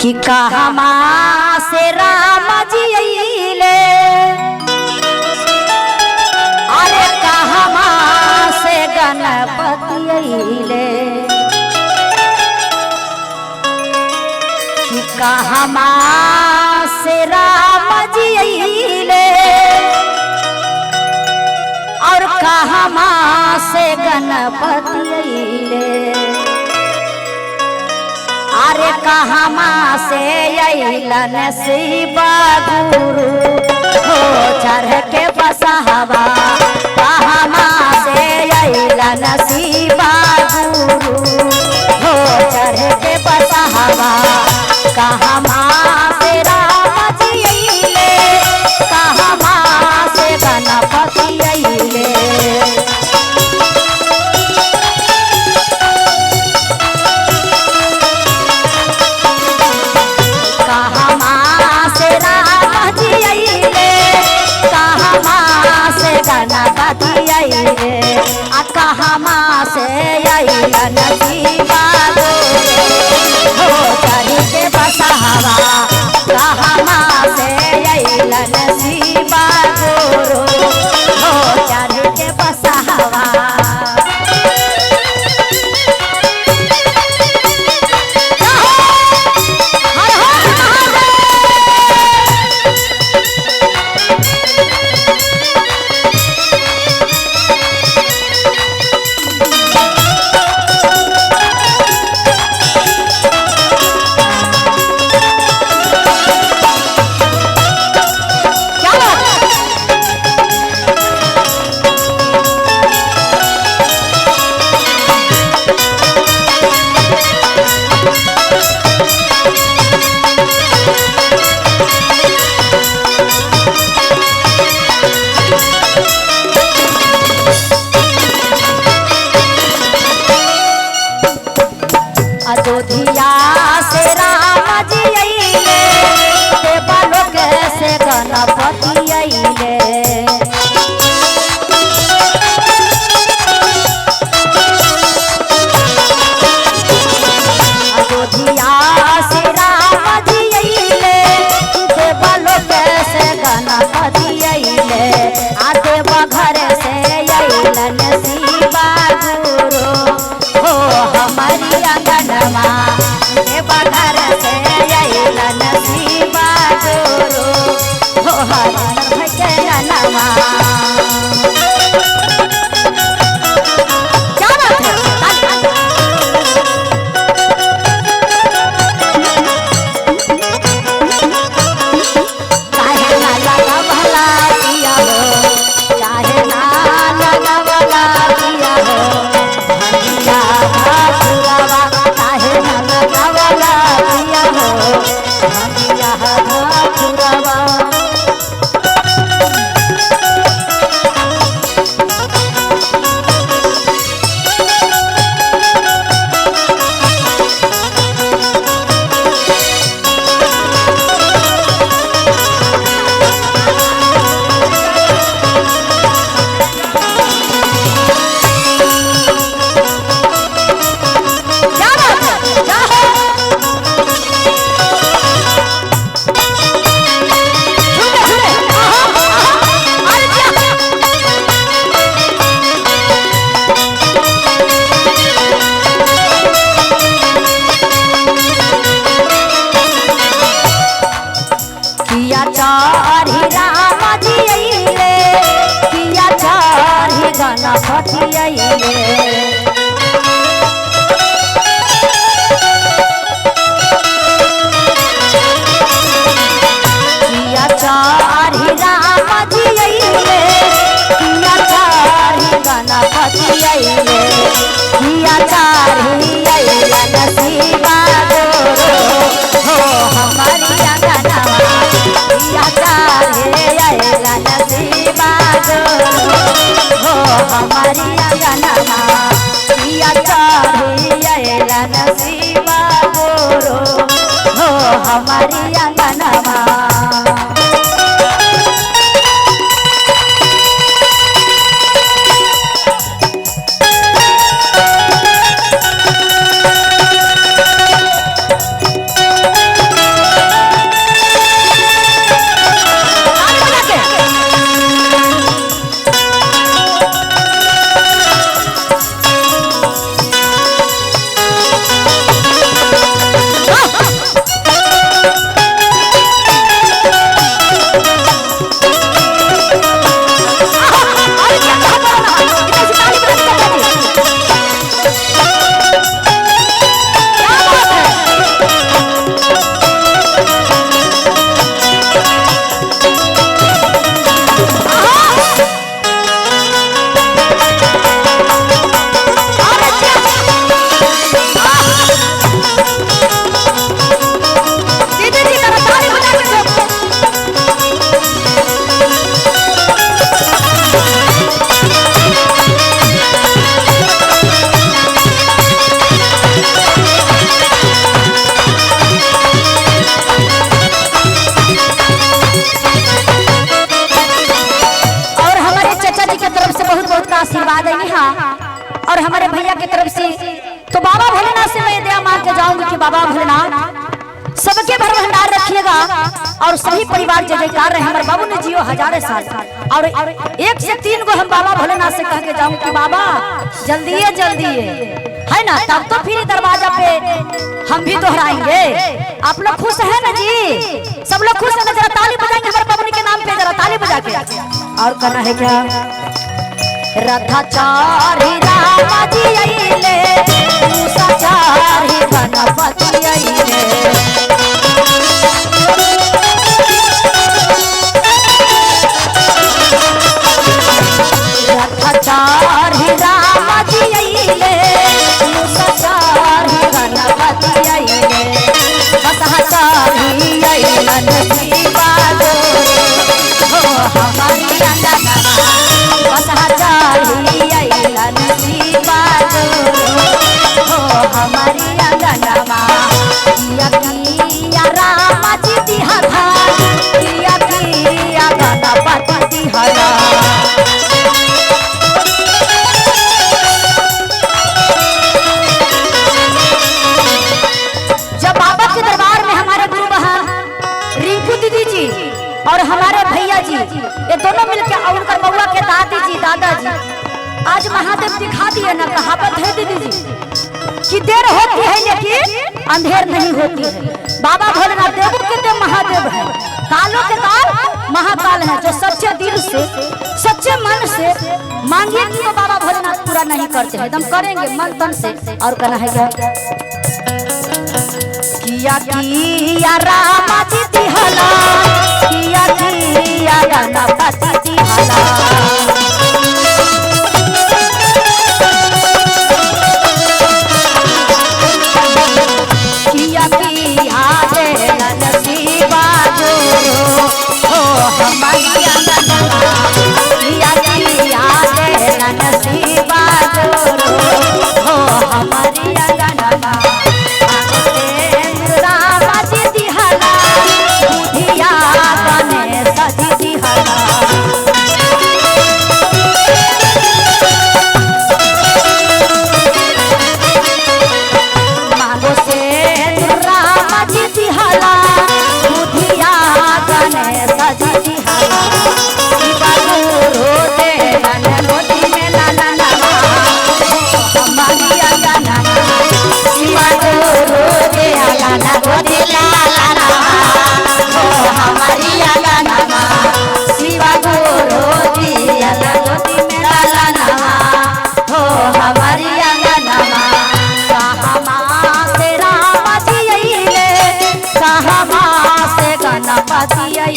कि कहमा से राम जी अइले, अरे कहमा से गणपति अइले, कि कहमा से राम जी अइले और कहमा से गणपति अइले। अरे कहमा से अइलन शिव गुरु हो चढ़ के बसहवा, कहमा से अइलन शिव गुरु हो चढ़ के बसहवा। कहमा से राम जी अइले, कहमा से गणपति अइले। कहमा से अइलन शिव गुरु हो चढ़ के बसहवा, कहमा से अइलन शिव गुरु हो चढ़ के बसहवा। अयोध्या से राम जी अइले, देवलोक से गणपति अइले। अयोध्या से राम जी अइले, देवलोक से गणपति अइले। आ देवघर से अइलन शिव गुरु हो हमारी अंगनवा, देवघर से अइलन शिव गुरु हो हमार भजनवा। चढ़ी राम जी अइले, किया चढ़ी गणपति अइले। किया चढ़ी राम जी अइले, किया चढ़ी गणपति अइले। किया चढ़ी अइलन शिव गुरु हो हमारी अंगनवा, किया चढ़ी अइलन शिव गुरु हो हमारी अंगनवा। किया चढ़ी अइलन शिव गुरु हो हमारी अंगनवा। बाबा भोलेनाथ सबके भर भंडार रखिएगा और सभी परिवार जय जयकार रहे। हमारे बाबू ने जियो हजारों साल और 1 से 3 गो हम बाबा भोलेनाथ से कह के जाऊं कि बाबा जल्दी है ना, तब तो फिर दरवाजा पे हम भी दोहराएंगे। आप लोग खुश हैं ना जी? सब लोग खुश हैं ना? जरा ताली बजाएंगे हमारे बाबू के नाम पे, जरा ताली बजा के। और कहना है क्या? रथाचारी रामा जी आइले, मूसाचारी गणपति आइले। रथाचारी रामा जी आइले, मूसाचारी गणपति आइले। बसहाचारी आइलन शिवा हो हमारी अंगना। बसहाचारी आइलन शिवा हो हमारी अंगना। किया रामा जी दिहरा, किया गणपति दिहरा। और हमारे भैया जी ये दोनों मिलकर और उनकर बउआ के दादाजी आज महादेव दिखा दिए ना। कहावत है दीदी जी कि देर होती है लेकिन अंधेर नहीं होती है। बाबा भोलेनाथ देवों के देव महादेव है, कालों के काल महाकाल है। जो सच्चे दिल से सच्चे मन से मांगिए कि तो बाबा भोलेनाथ पूरा नहीं करते हैं, एकदम करेंगे मन तन से। और कहना है किया रामा जी दिहला, किया गणपति दिहला। किया देलन शिवा हो हमारी अंगना। किया देलन शिवा हो हमारी अंगना। गणपति